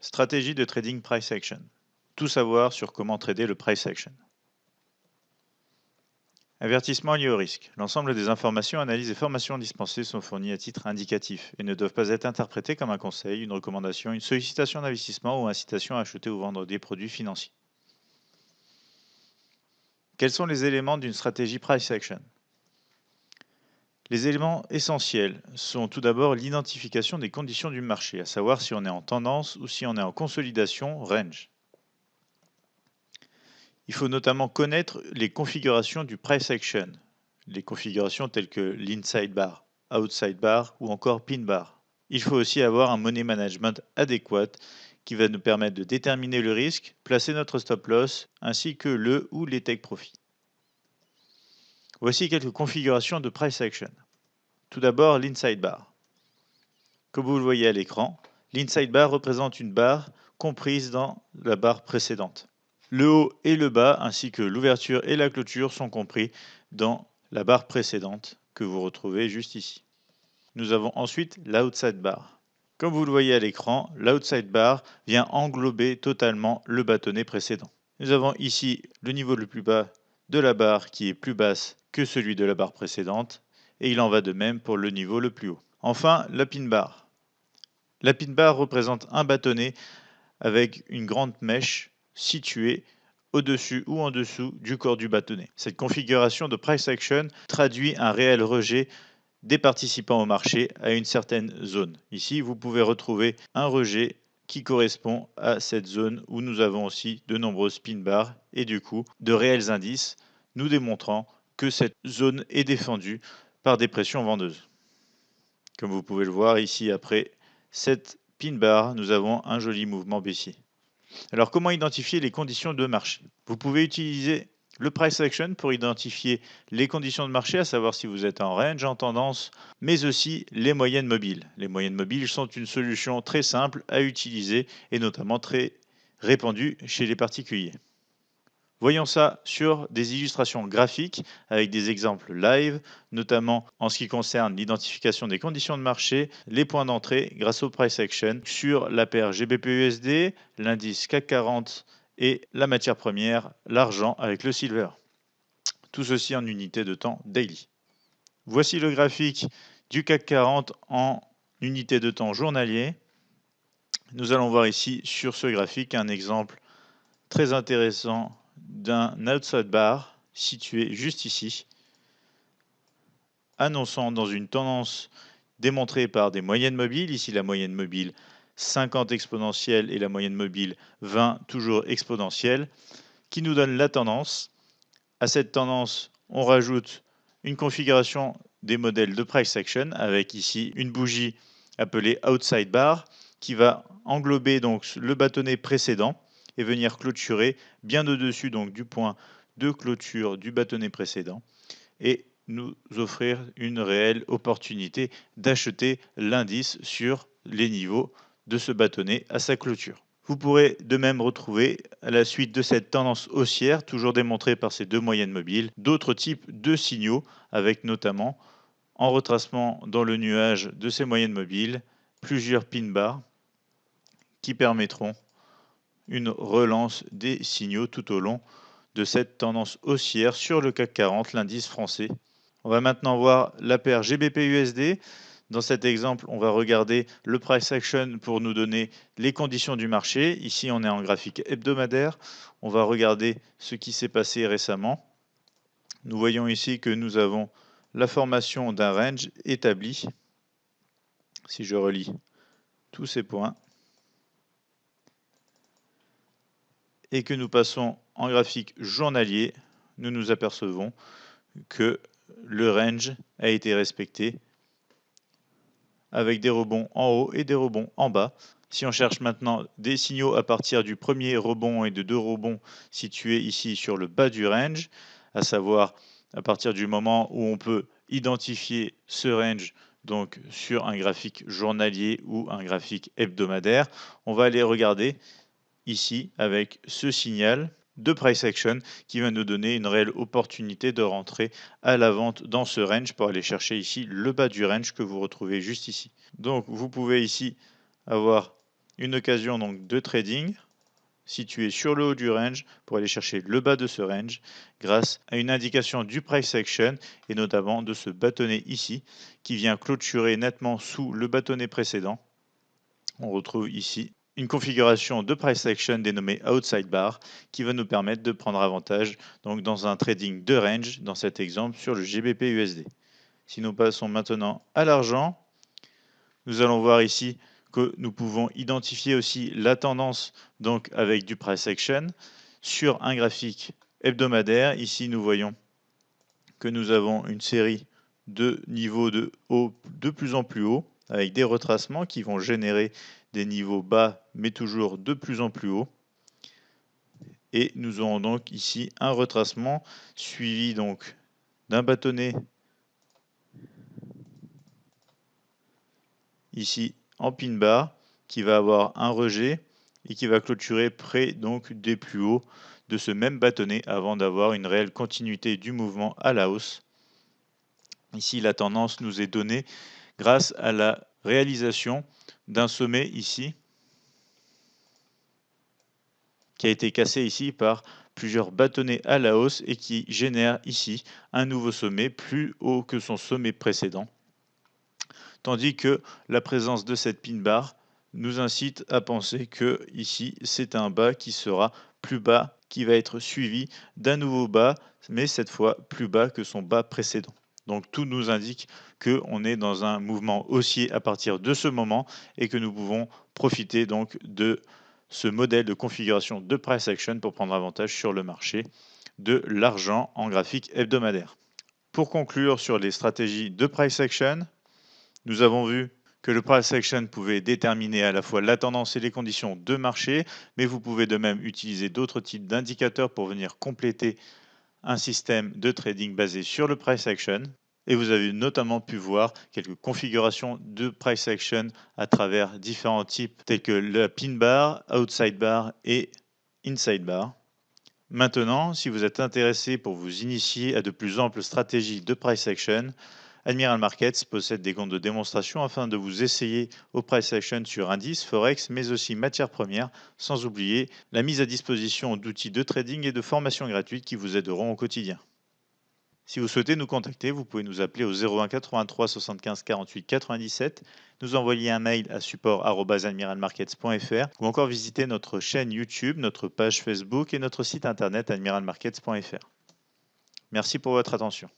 Stratégie de trading price action. Tout savoir sur comment trader le price action. Avertissement lié au risque. L'ensemble des informations, analyses et formations dispensées sont fournies à titre indicatif et ne doivent pas être interprétées comme un conseil, une recommandation, une sollicitation d'investissement ou incitation à acheter ou vendre des produits financiers. Quels sont les éléments d'une stratégie price action? Les éléments essentiels sont tout d'abord l'identification des conditions du marché, à savoir si on est en tendance ou si on est en consolidation range. Il faut notamment connaître les configurations du price action, les configurations telles que l'inside bar, outside bar ou encore pin bar. Il faut aussi avoir un money management adéquat qui va nous permettre de déterminer le risque, placer notre stop loss ainsi que le ou les take profit. Voici quelques configurations de price action. Tout d'abord l'inside bar. Comme vous le voyez à l'écran, l'inside bar représente une barre comprise dans la barre précédente. Le haut et le bas, ainsi que l'ouverture et la clôture, sont compris dans la barre précédente que vous retrouvez juste ici. Nous avons ensuite l'outside bar. Comme vous le voyez à l'écran, l'outside bar vient englober totalement le bâtonnet précédent. Nous avons ici le niveau le plus bas de la barre qui est plus basse que celui de la barre précédente, et il en va de même pour le niveau le plus haut. Enfin, la pin bar. La pin bar représente un bâtonnet avec une grande mèche située au-dessus ou en dessous du corps du bâtonnet. Cette configuration de price action traduit un réel rejet des participants au marché à une certaine zone. Ici, vous pouvez retrouver un rejet qui correspond à cette zone où nous avons aussi de nombreuses pin bars et du coup de réels indices nous démontrant que cette zone est défendue par des pressions vendeuses. Comme vous pouvez le voir ici, après cette pin bar, nous avons un joli mouvement baissier. Alors, comment identifier les conditions de marché? Vous pouvez utiliser le price action pour identifier les conditions de marché, à savoir si vous êtes en range, en tendance, mais aussi les moyennes mobiles. Les moyennes mobiles sont une solution très simple à utiliser et notamment très répandue chez les particuliers. Voyons ça sur des illustrations graphiques avec des exemples live, notamment en ce qui concerne l'identification des conditions de marché, les points d'entrée grâce au price action sur la paire GBP-USD, l'indice CAC 40 et la matière première, l'argent avec le silver. Tout ceci en unité de temps daily. Voici le graphique du CAC 40 en unité de temps journalier. Nous allons voir ici sur ce graphique un exemple très intéressant d'un outside bar situé juste ici, annonçant dans une tendance démontrée par des moyennes mobiles, ici la moyenne mobile 50 exponentielle et la moyenne mobile 20 toujours exponentielle, qui nous donne la tendance. À cette tendance, on rajoute une configuration des modèles de price action avec ici une bougie appelée outside bar qui va englober donc le bâtonnet précédent et venir clôturer bien au-dessus donc du point de clôture du bâtonnet précédent et nous offrir une réelle opportunité d'acheter l'indice sur les niveaux de ce bâtonnet à sa clôture. Vous pourrez de même retrouver, à la suite de cette tendance haussière, toujours démontrée par ces deux moyennes mobiles, d'autres types de signaux, avec notamment, en retracement dans le nuage de ces moyennes mobiles, plusieurs pin bars qui permettront une relance des signaux tout au long de cette tendance haussière sur le CAC 40, l'indice français. On va maintenant voir la paire GBP-USD. Dans cet exemple, on va regarder le price action pour nous donner les conditions du marché. Ici, on est en graphique hebdomadaire. On va regarder ce qui s'est passé récemment. Nous voyons ici que nous avons la formation d'un range établi. Si je relis tous ces points et que nous passons en graphique journalier, nous nous apercevons que le range a été respecté avec des rebonds en haut et des rebonds en bas. Si on cherche maintenant des signaux à partir du premier rebond et de deux rebonds situés ici sur le bas du range, à savoir à partir du moment où on peut identifier ce range donc sur un graphique journalier ou un graphique hebdomadaire, on va aller regarder ici avec ce signal de price action qui va nous donner une réelle opportunité de rentrer à la vente dans ce range pour aller chercher ici le bas du range que vous retrouvez juste ici. Donc vous pouvez ici avoir une occasion donc de trading située sur le haut du range pour aller chercher le bas de ce range grâce à une indication du price action et notamment de ce bâtonnet ici qui vient clôturer nettement sous le bâtonnet précédent. On retrouve ici une configuration de price action dénommée outside bar qui va nous permettre de prendre avantage donc dans un trading de range dans cet exemple sur le GBP USD. Si nous passons maintenant à l'argent, nous allons voir ici que nous pouvons identifier aussi la tendance donc avec du price action sur un graphique hebdomadaire. Ici, nous voyons que nous avons une série de niveaux de haut de plus en plus haut avec des retracements qui vont générer des niveaux bas mais toujours de plus en plus haut. Et nous aurons donc ici un retracement suivi donc d'un bâtonnet ici en pin bar qui va avoir un rejet et qui va clôturer près donc des plus hauts de ce même bâtonnet avant d'avoir une réelle continuité du mouvement à la hausse. Ici, la tendance nous est donnée grâce à la réalisation d'un sommet ici qui a été cassé ici par plusieurs bâtonnets à la hausse et qui génère ici un nouveau sommet plus haut que son sommet précédent. Tandis que la présence de cette pin bar nous incite à penser que ici c'est un bas qui sera plus bas, qui va être suivi d'un nouveau bas, mais cette fois plus bas que son bas précédent. Donc tout nous indique qu'on est dans un mouvement haussier à partir de ce moment et que nous pouvons profiter donc de ce modèle de configuration de price action pour prendre avantage sur le marché de l'argent en graphique hebdomadaire. Pour conclure sur les stratégies de price action, nous avons vu que le price action pouvait déterminer à la fois la tendance et les conditions de marché, mais vous pouvez de même utiliser d'autres types d'indicateurs pour venir compléter un système de trading basé sur le price action. Et vous avez notamment pu voir quelques configurations de price action à travers différents types tels que la pin bar, outside bar et inside bar. Maintenant, si vous êtes intéressé pour vous initier à de plus amples stratégies de price action, Admiral Markets possède des comptes de démonstration afin de vous essayer au price action sur indices, forex, mais aussi matières premières, sans oublier la mise à disposition d'outils de trading et de formation gratuites qui vous aideront au quotidien. Si vous souhaitez nous contacter, vous pouvez nous appeler au 01 83 75 48 97, nous envoyer un mail à support@admiralmarkets.fr ou encore visiter notre chaîne YouTube, notre page Facebook et notre site internet admiralmarkets.fr. Merci pour votre attention.